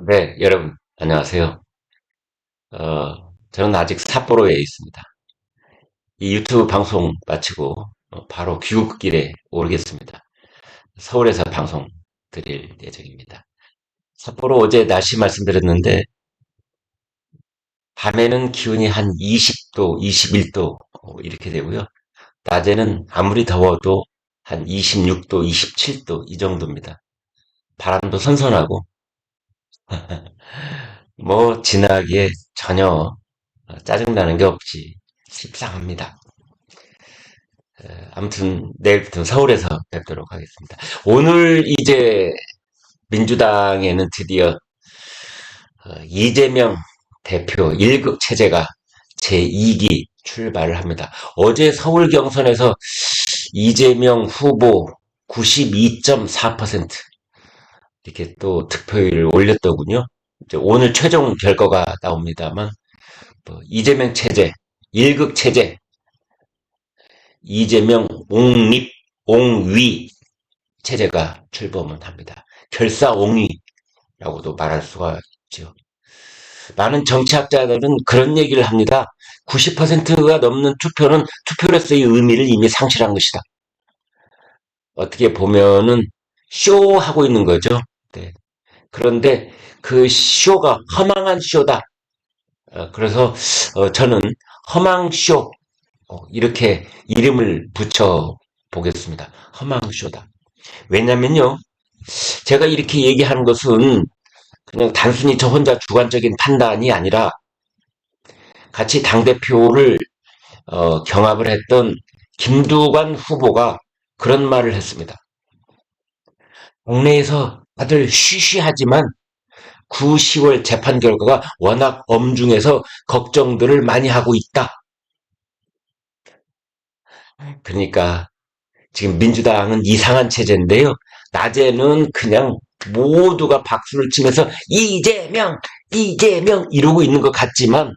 네, 여러분, 안녕하세요. 저는 아직 삿포로에 있습니다. 이 유튜브 방송 마치고 바로 귀국길에 오르겠습니다. 서울에서 방송 드릴 예정입니다. 삿포로 어제 날씨 말씀드렸는데, 밤에는 기온이 한 20도, 21도 이렇게 되고요. 낮에는 아무리 더워도 한 26도, 27도 이 정도입니다. 바람도 선선하고, 뭐 지나기에 전혀 짜증나는 게 없지. 식상합니다. 아무튼 내일부터 서울에서 뵙도록 하겠습니다. 오늘 이제 민주당에는 드디어 이재명 대표 1급 체제가 제2기 출발을 합니다. 어제 서울 경선에서 이재명 후보 92.4% 이렇게 또 득표율을 올렸더군요. 이제 오늘 최종 결과가 나옵니다만 이재명 체제, 1급 체제, 이재명 옹립, 옹위 체제가 출범을 합니다. 결사옹위라고도 말할 수가 있죠. 많은 정치학자들은 그런 얘기를 합니다. 90%가 넘는 투표는 투표로서의 의미를 이미 상실한 것이다. 어떻게 보면은 쇼하고 있는 거죠. 네. 그런데 그 쇼가 허망한 쇼다. 그래서 저는 허망쇼 이렇게 이름을 붙여 보겠습니다. 허망쇼다. 왜냐면요. 제가 이렇게 얘기하는 것은 그냥 단순히 저 혼자 주관적인 판단이 아니라 같이 당대표를 경합을 했던 김두관 후보가 그런 말을 했습니다. 국내에서 다들 쉬쉬하지만 9, 10월 재판 결과가 워낙 엄중해서 걱정들을 많이 하고 있다. 그러니까 지금 민주당은 이상한 체제인데요. 낮에는 그냥 모두가 박수를 치면서 이재명, 이재명 이러고 있는 것 같지만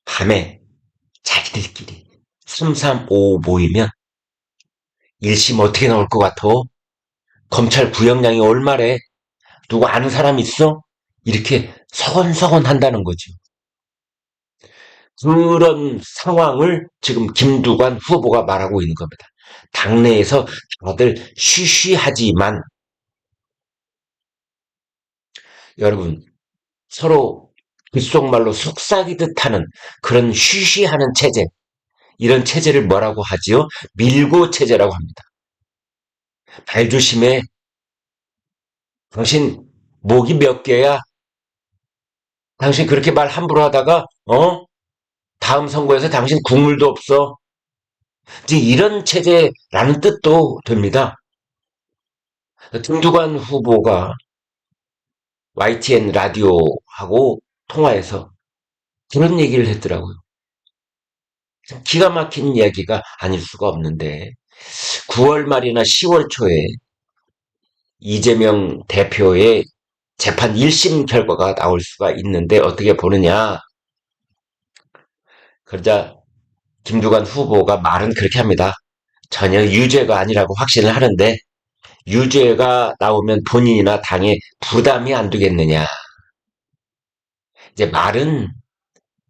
밤에 자기들끼리 335 모이면 1심 어떻게 나올 것 같아? 검찰 구형량이 얼마래? 누구 아는 사람 있어? 이렇게 서건서건 한다는 거죠. 그런 상황을 지금 김두관 후보가 말하고 있는 겁니다. 당내에서 다들 쉬쉬하지만 여러분 서로 귓속말로 속삭이듯 하는 그런 쉬쉬하는 체제, 이런 체제를 뭐라고 하지요? 밀고 체제라고 합니다. 말 조심해. 당신 목이 몇 개야? 당신 그렇게 말 함부로 하다가 다음 선거에서 당신 국물도 없어. 이제 이런 체제라는 뜻도 됩니다. 김두관 후보가 YTN 라디오하고 통화해서 그런 얘기를 했더라고요. 기가 막힌 이야기가 아닐 수가 없는데 9월 말이나 10월 초에 이재명 대표의 재판 1심 결과가 나올 수가 있는데 어떻게 보느냐. 그러자 김두관 후보가 말은 그렇게 합니다. 전혀 유죄가 아니라고 확신을 하는데 유죄가 나오면 본인이나 당에 부담이 안 되겠느냐. 이제 말은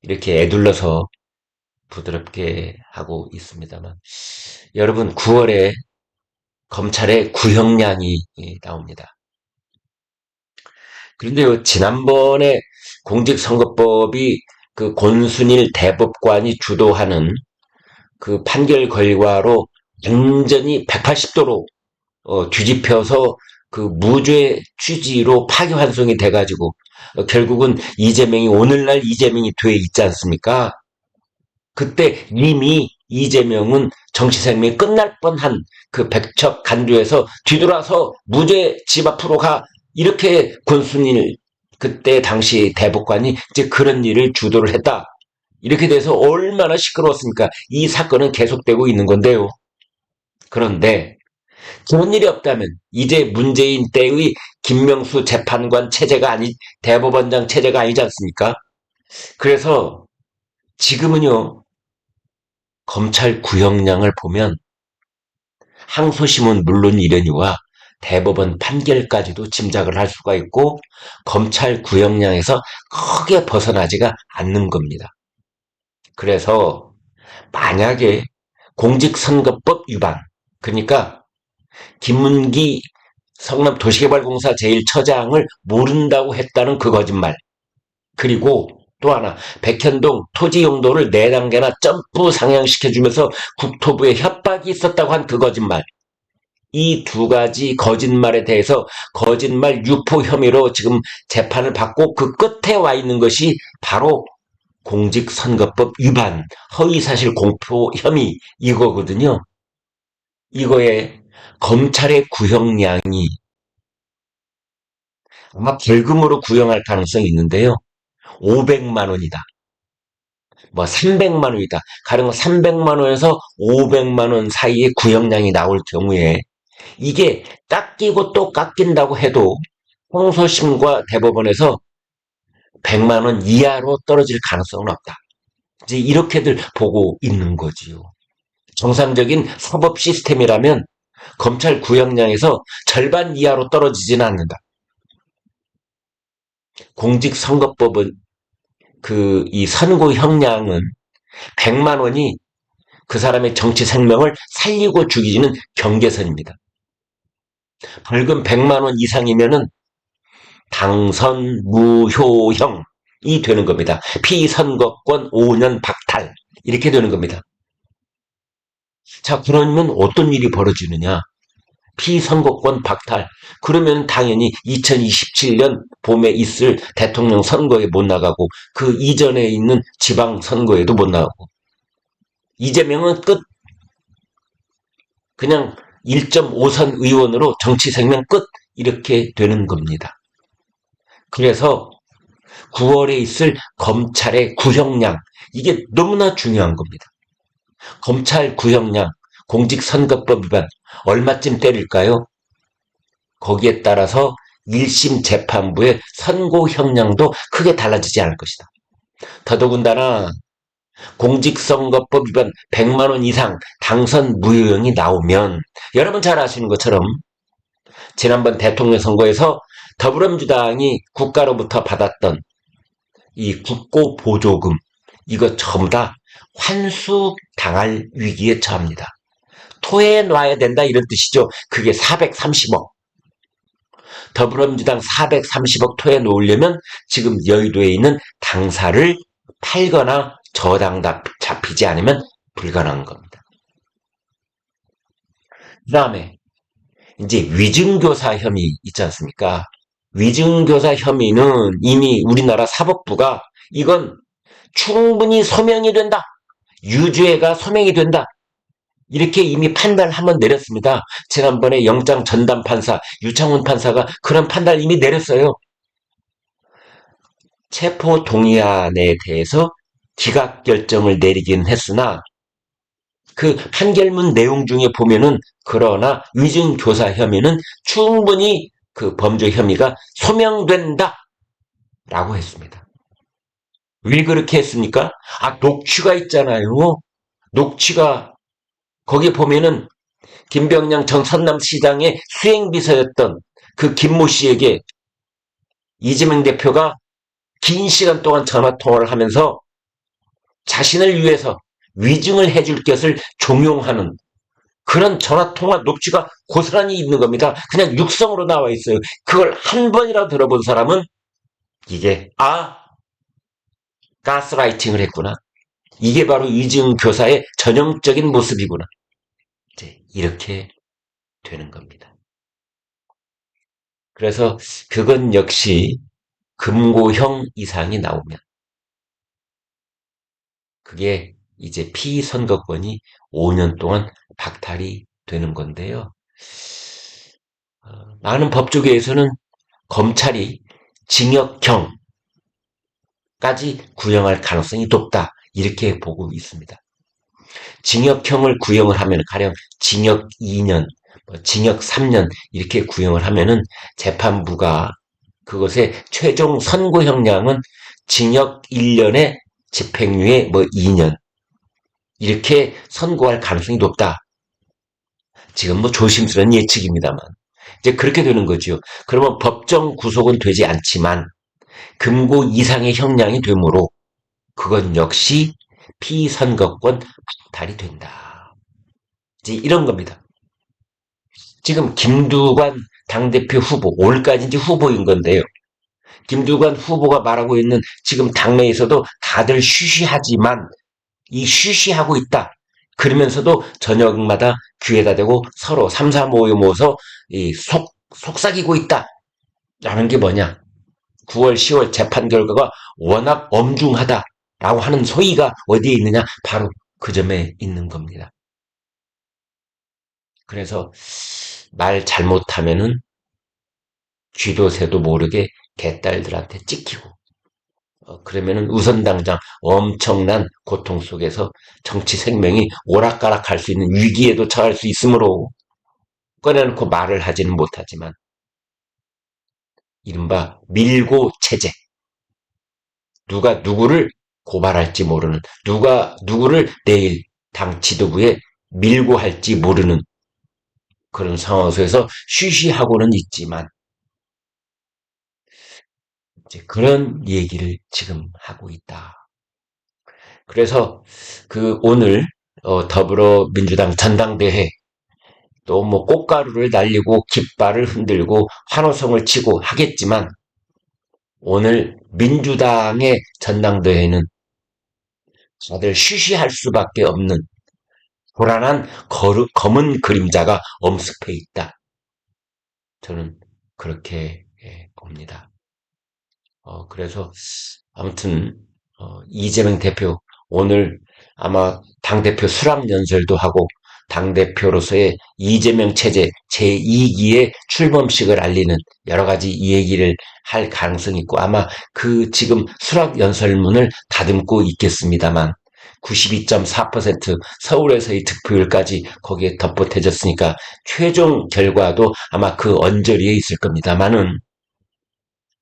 이렇게 애둘러서 부드럽게 하고 있습니다만 여러분 9월에 검찰의 구형량이 나옵니다. 그런데요, 지난번에 공직선거법이 그 권순일 대법관이 주도하는 그 판결 결과로 완전히 180도로 뒤집혀서 그 무죄 취지로 파기환송이 돼가지고 결국은 이재명이 오늘날 이재명이 돼 있지 않습니까? 그때 이미 이재명은 정치 생명이 끝날 뻔한 그 백척 간주에서 뒤돌아서 무죄 집 앞으로 가 이렇게 권순일 그때 당시 대법관이 이제 그런 일을 주도를 했다. 이렇게 돼서 얼마나 시끄러웠습니까? 이 사건은 계속되고 있는 건데요. 그런데 그런 일이 없다면 이제 문재인 때의 김명수 재판관 체제가 아니 대법원장 체제가 아니지 않습니까? 그래서 지금은요. 검찰 구형량을 보면 항소심은 물론 이려니와 대법원 판결까지도 짐작을 할 수가 있고 검찰 구형량에서 크게 벗어나지가 않는 겁니다. 그래서 만약에 공직선거법 위반, 그러니까 김문기 성남도시개발공사 제1처장을 모른다고 했다는 그 거짓말, 그리고 또 하나 백현동 토지 용도를 4단계나 점프 상향시켜주면서 국토부에 협박이 있었다고 한 그 거짓말, 이 2가지 거짓말에 대해서 거짓말 유포 혐의로 지금 재판을 받고 그 끝에 와 있는 것이 바로 공직선거법 위반, 허위사실 공표 혐의 이거거든요. 이거에 검찰의 구형량이 아마 벌금으로 구형할 가능성이 있는데요. 500만 원이다. 뭐 300만 원이다. 가령 300만 원에서 500만 원 사이에 구형량이 나올 경우에 이게 깎이고 또 깎인다고 해도 항소심과 대법원에서 100만 원 이하로 떨어질 가능성은 없다. 이제 이렇게들 보고 있는 거지요. 정상적인 사법 시스템이라면 검찰 구형량에서 절반 이하로 떨어지지는 않는다. 공직선거법은 이 선고 형량은 100만 원이 그 사람의 정치 생명을 살리고 죽이는 경계선입니다. 벌금 100만 원 이상이면은 당선 무효형이 되는 겁니다. 피선거권 5년 박탈 이렇게 되는 겁니다. 자, 그러면 어떤 일이 벌어지느냐? 피선거권 박탈. 그러면 당연히 2027년 봄에 있을 대통령 선거에 못 나가고 그 이전에 있는 지방 선거에도 못 나가고 이재명은 끝. 그냥 1.5선 의원으로 정치 생명 끝. 이렇게 되는 겁니다. 그래서 9월에 있을 검찰의 구형량, 이게 너무나 중요한 겁니다. 검찰 구형량, 공직선거법 위반 얼마쯤 때릴까요? 거기에 따라서 1심 재판부의 선고 형량도 크게 달라지지 않을 것이다. 더더군다나 공직선거법 위반 100만 원 이상 당선 무효형이 나오면 여러분 잘 아시는 것처럼 지난번 대통령 선거에서 더불어민주당이 국가로부터 받았던 이 국고보조금, 이거 전부 다 환수당할 위기에 처합니다. 토해에 놔야 된다 이런 뜻이죠. 그게 430억. 더불어민주당 430억 토해에 놓으려면 지금 여의도에 있는 당사를 팔거나 저당 잡히지 않으면 불가능한 겁니다. 그 다음에 이제 위증교사 혐의 있지 않습니까? 위증교사 혐의는 이미 우리나라 사법부가 이건 충분히 소명이 된다. 유죄가 소명이 된다. 이렇게 이미 판단을 한번 내렸습니다. 지난번에 영장 전담 판사 유창훈 판사가 그런 판단을 이미 내렸어요. 체포 동의안에 대해서 기각 결정을 내리긴 했으나 그 판결문 내용 중에 보면은 그러나 위증교사 혐의는 충분히 그 범죄 혐의가 소명된다 라고 했습니다. 왜 그렇게 했습니까? 녹취가 있잖아요. 녹취가 거기 보면은 김병량 전 성남시장의 수행비서였던 그 김모 씨에게 이재명 대표가 긴 시간 동안 전화통화를 하면서 자신을 위해서 위증을 해줄 것을 종용하는 그런 전화통화 녹취가 고스란히 있는 겁니다. 그냥 육성으로 나와 있어요. 그걸 한 번이라도 들어본 사람은 이게 가스라이팅을 했구나. 이게 바로 위증교사의 전형적인 모습이구나. 이제 이렇게 되는 겁니다. 그래서 그건 역시 금고형 이상이 나오면 그게 이제 피선거권이 5년 동안 박탈이 되는 건데요. 많은 법조계에서는 검찰이 징역형까지 구형할 가능성이 높다 이렇게 보고 있습니다. 징역형을 구형을 하면 가령 징역 2년, 징역 3년 이렇게 구형을 하면은 재판부가 그것의 최종 선고 형량은 징역 1년에 집행유예 2년 이렇게 선고할 가능성이 높다. 지금 조심스러운 예측입니다만 이제 그렇게 되는 거죠. 그러면 법정 구속은 되지 않지만 금고 이상의 형량이 되므로 그건 역시 피선거권 박탈이 된다. 이제 이런 겁니다. 지금 김두관 당대표 후보, 올까지 이제 후보인 건데요. 김두관 후보가 말하고 있는 지금 당내에서도 다들 쉬쉬하지만 이 쉬쉬하고 있다. 그러면서도 저녁마다 귀에다 대고 서로 삼삼오오 모여서 속삭이고 있다. 라는 게 뭐냐? 9월, 10월 재판 결과가 워낙 엄중하다라고 하는 소위가 어디에 있느냐? 바로 그 점에 있는 겁니다. 그래서 말 잘못하면은 쥐도 새도 모르게 개딸들한테 찍히고 그러면은 우선 당장 엄청난 고통 속에서 정치 생명이 오락가락할 수 있는 위기에도 처할 수 있으므로 꺼내놓고 말을 하지는 못하지만 이른바 밀고 체제, 누가 누구를 고발할지 모르는, 누가 누구를 내일 당 지도부에 밀고 할지 모르는 그런 상황 속에서 쉬쉬하고는 있지만 이제 그런 얘기를 지금 하고 있다. 그래서 그 오늘 더불어민주당 전당대회 또 뭐 꽃가루를 날리고 깃발을 흔들고 환호성을 치고 하겠지만 오늘 민주당의 전당대회는 다들 쉬쉬할 수밖에 없는 불안한 검은 그림자가 엄습해 있다. 저는 그렇게 봅니다. 그래서 아무튼 이재명 대표 오늘 아마 당대표 수락연설도 하고 당대표로서의 이재명 체제 제2기의 출범식을 알리는 여러 가지 얘기를 할 가능성이 있고 아마 그 지금 수락연설문을 다듬고 있겠습니다만 92.4% 서울에서의 득표율까지 거기에 덧붙여졌으니까 최종 결과도 아마 그 언저리에 있을 겁니다만은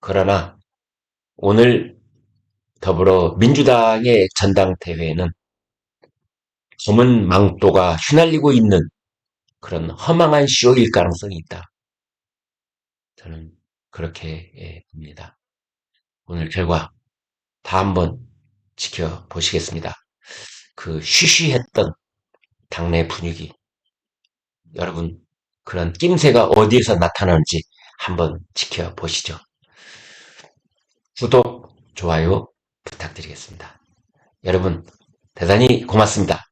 그러나 오늘 더불어민주당의 전당대회는 검은 망토가 휘날리고 있는 그런 허망한 쇼일 가능성이 있다. 저는 그렇게 봅니다. 오늘 결과 다 한번 지켜보시겠습니다. 그 쉬쉬했던 당내 분위기 여러분 그런 낌새가 어디에서 나타나는지 한번 지켜보시죠. 구독, 좋아요 부탁드리겠습니다. 여러분 대단히 고맙습니다.